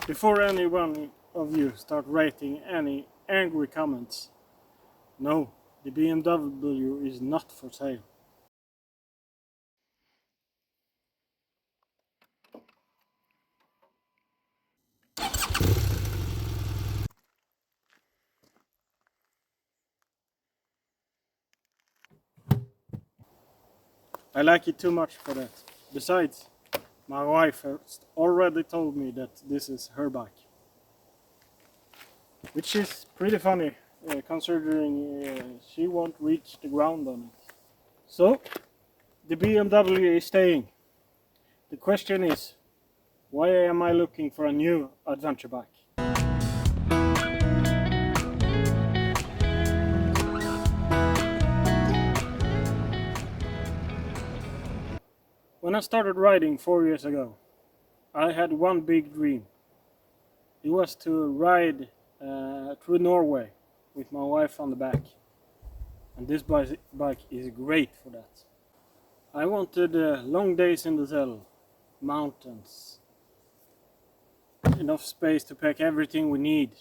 Before any one of you start writing any angry comments, no, the BMW is not for sale. I like it too much for that. Besides, my wife has already told me that this is her bike. Which is pretty funny, considering she won't reach the ground on it. So, the BMW is staying. The question is, why am I looking for a new adventure bike? When I started riding 4 years ago, I had one big dream. It was to ride through Norway with my wife on the back. And this bike is great for that. I wanted long days in the saddle, mountains, enough space to pack everything we need.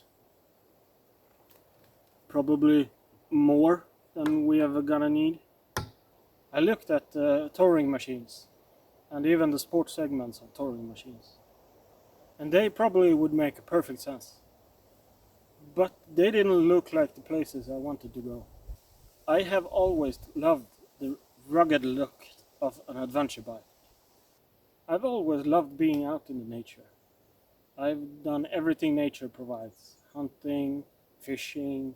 Probably more than we ever gonna need. I looked at touring machines and even the sports segments of touring machines. And they probably would make a perfect sense. But they didn't look like the places I wanted to go. I have always loved the rugged look of an adventure bike. I've always loved being out in the nature. I've done everything nature provides. Hunting, fishing,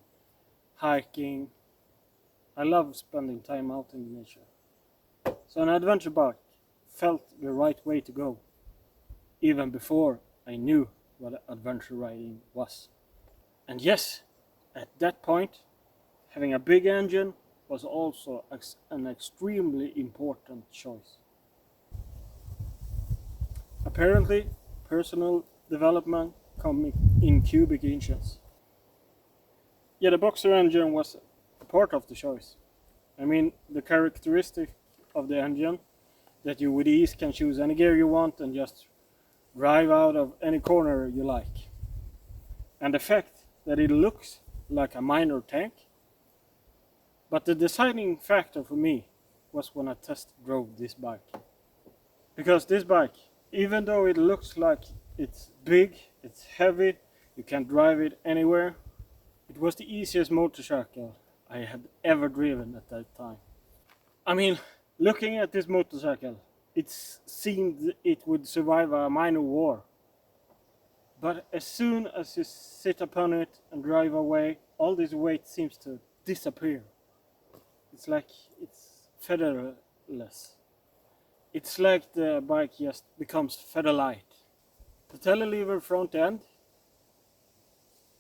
hiking. I love spending time out in the nature. So an adventure bike felt the right way to go, even before I knew what adventure riding was. And yes, at that point, having a big engine was also an extremely important choice. Apparently, personal development coming in cubic inches. Yeah, the boxer engine was a part of the choice. I mean, the characteristic of the engine, that you with ease can choose any gear you want and just drive out of any corner you like. And the fact that it looks like a minor tank. But the deciding factor for me was when I test drove this bike. Because this bike, even though it looks like it's big, it's heavy, you can drive it anywhere, it was the easiest motorcycle I had ever driven at that time. I mean, looking at this motorcycle, it seemed it would survive a minor war. But as soon as you sit upon it and drive away, all this weight seems to disappear. It's like it's featherless. It's like the bike just becomes feather light. The telelever front end,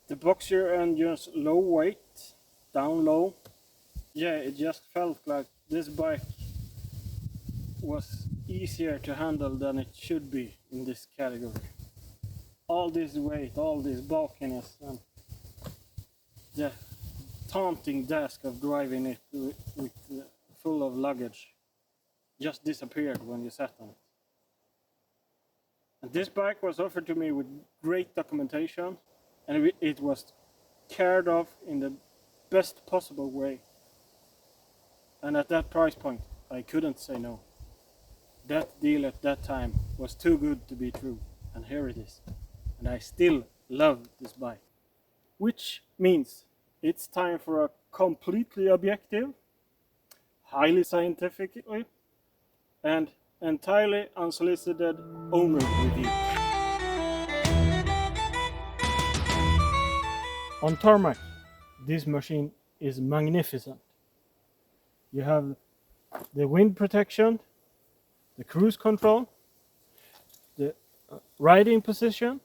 the boxer engine's low weight, down low. Yeah, it just felt like this bike was easier to handle than it should be in this category. All this weight, all this bulkiness, and the taunting task of driving it with full of luggage just disappeared when you sat on it. And this bike was offered to me with great documentation, and it was cared of in the best possible way. And at that price point, I couldn't say no. That deal at that time was too good to be true, and here it is. And I still love this bike. Which means it's time for a completely objective, highly scientifically, and entirely unsolicited owner review. On tarmac, this machine is magnificent. You have the wind protection, the cruise control, the riding position.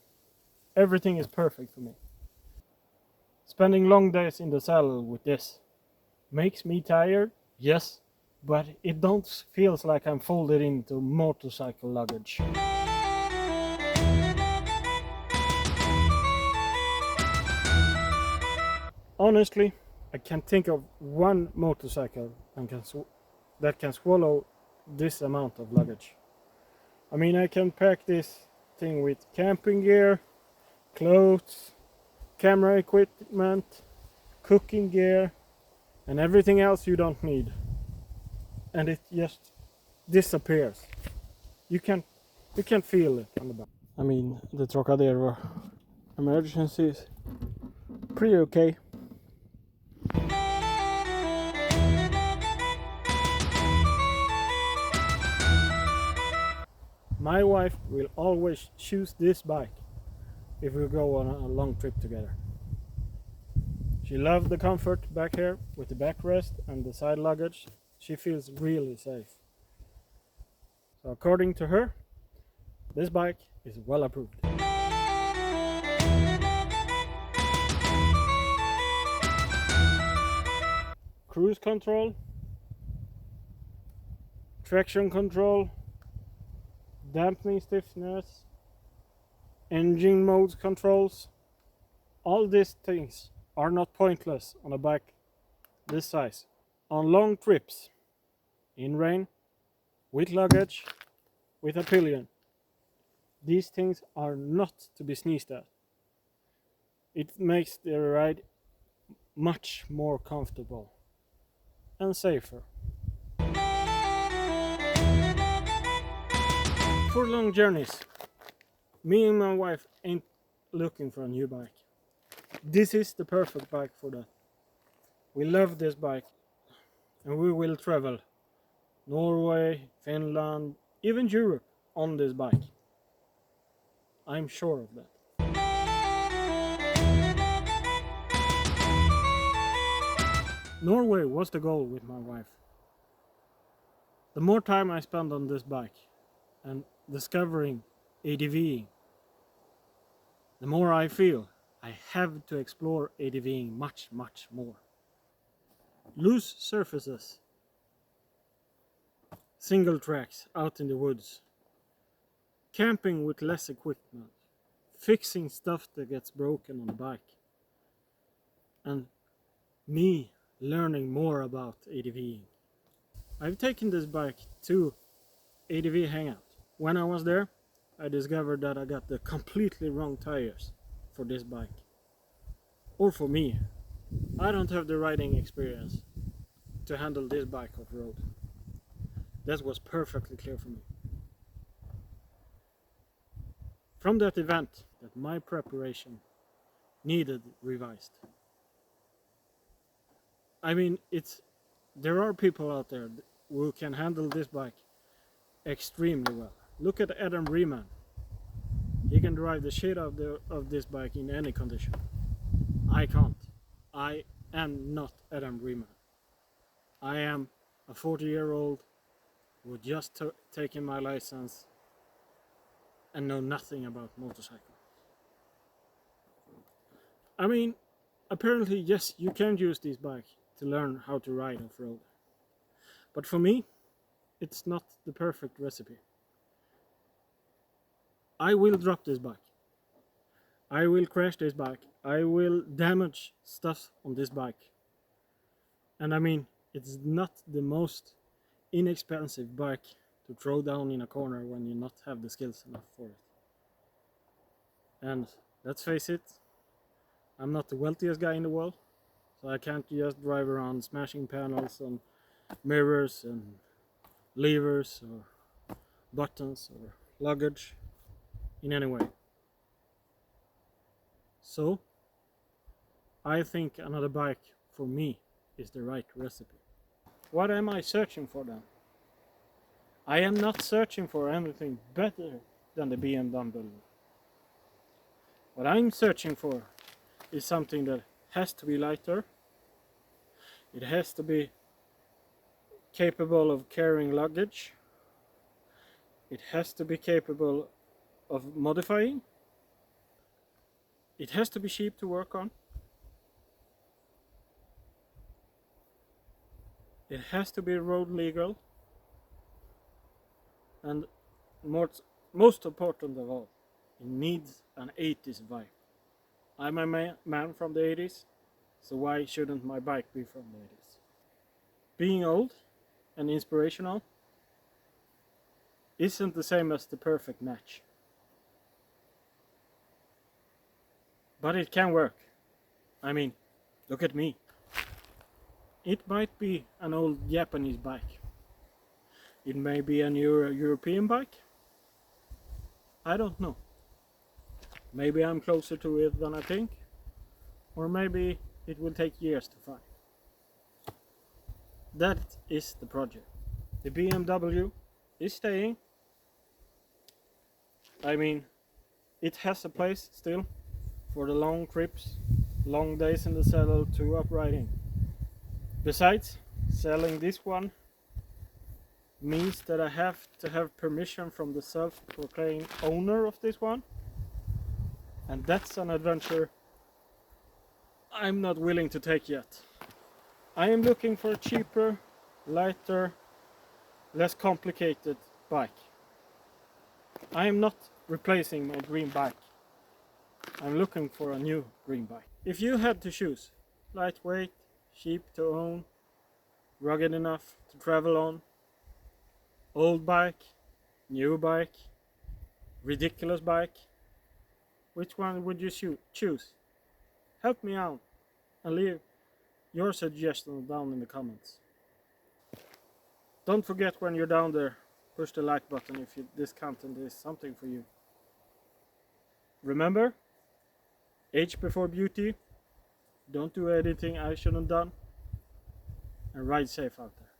Everything is perfect for me. Spending long days in the saddle with this makes me tired, yes, but it don't feels like I'm folded into motorcycle luggage. Honestly, I can't think of one motorcycle that can swallow this amount of luggage. I mean, I can pack this thing with camping gear, clothes, camera equipment, cooking gear, and everything else you don't need. And it just disappears. You can feel it on the back. I mean, the Trocadero emergency is pretty okay. My wife will always choose this bike if we go on a long trip together. She loves the comfort back here with the backrest and the side luggage. She feels really safe. So according to her, this bike is well approved. Cruise control, traction control, dampening stiffness, engine mode controls. All these things are not pointless on a bike this size. On long trips, in rain, with luggage, with a pillion, these things are not to be sneezed at. It makes the ride much more comfortable and safer. For long journeys, me and my wife ain't looking for a new bike. This is the perfect bike for that. We love this bike and we will travel Norway, Finland, even Europe on this bike. I'm sure of that. Norway was the goal with my wife. The more time I spend on this bike and discovering ADVing, the more I feel I have to explore ADVing much more. Loose surfaces, single tracks out in the woods, camping with less equipment, fixing stuff that gets broken on the bike, and me learning more about ADVing. I've taken this bike to ADV Hangout. When I was there, I discovered that I got the completely wrong tires for this bike. Or for me. I don't have the riding experience to handle this bike off-road. That was perfectly clear for me. From that event, that my preparation needed revised. I mean, there are people out there who can handle this bike extremely well. Look at Adam Riemann. He can drive the shit out of this bike in any condition. I can't. I am not Adam Riemann. I am a 40-year-old who just taken my license and know nothing about motorcycle. I mean, apparently, yes, you can use this bike to learn how to ride off-road. But for me, it's not the perfect recipe. I will drop this bike. I will crash this bike. I will damage stuff on this bike. And I mean, it's not the most inexpensive bike to throw down in a corner when you not have the skills enough for it. And let's face it, I'm not the wealthiest guy in the world, so I can't just drive around smashing panels on mirrors and levers or buttons or luggage in any way. So I think another bike for me is the right recipe. What am I searching for then? I am not searching for anything better than the BMW. What I'm searching for is something that has to be lighter. It has to be capable of carrying luggage. It has to be capable of modifying. It has to be cheap to work on. It has to be road legal. And most important of all, it needs an 80s vibe. I'm a man from the 80s, so why shouldn't my bike be from the 80s? Being old and inspirational isn't the same as the perfect match. But it can work. I mean, look at me. It might be an old Japanese bike. It may be a new European bike. I don't know. Maybe I'm closer to it than I think. Or maybe it will take years to find. That is the project. The BMW is staying. I mean, it has a place still for the long trips, long days in the saddle to upriding. Besides, selling this one means that I have to have permission from the self-proclaimed owner of this one, and that's an adventure I'm not willing to take yet. I am looking for a cheaper, lighter, less complicated bike. I am not replacing my dream bike. I'm looking for a new dream bike. If you had to choose lightweight, cheap to own, rugged enough to travel on, old bike, new bike, ridiculous bike, which one would you choose? Help me out and leave your suggestions down in the comments. Don't forget, when you're down there, push the like button if this content is something for you. Remember, age before beauty, don't do anything I shouldn't have done, and ride safe out there.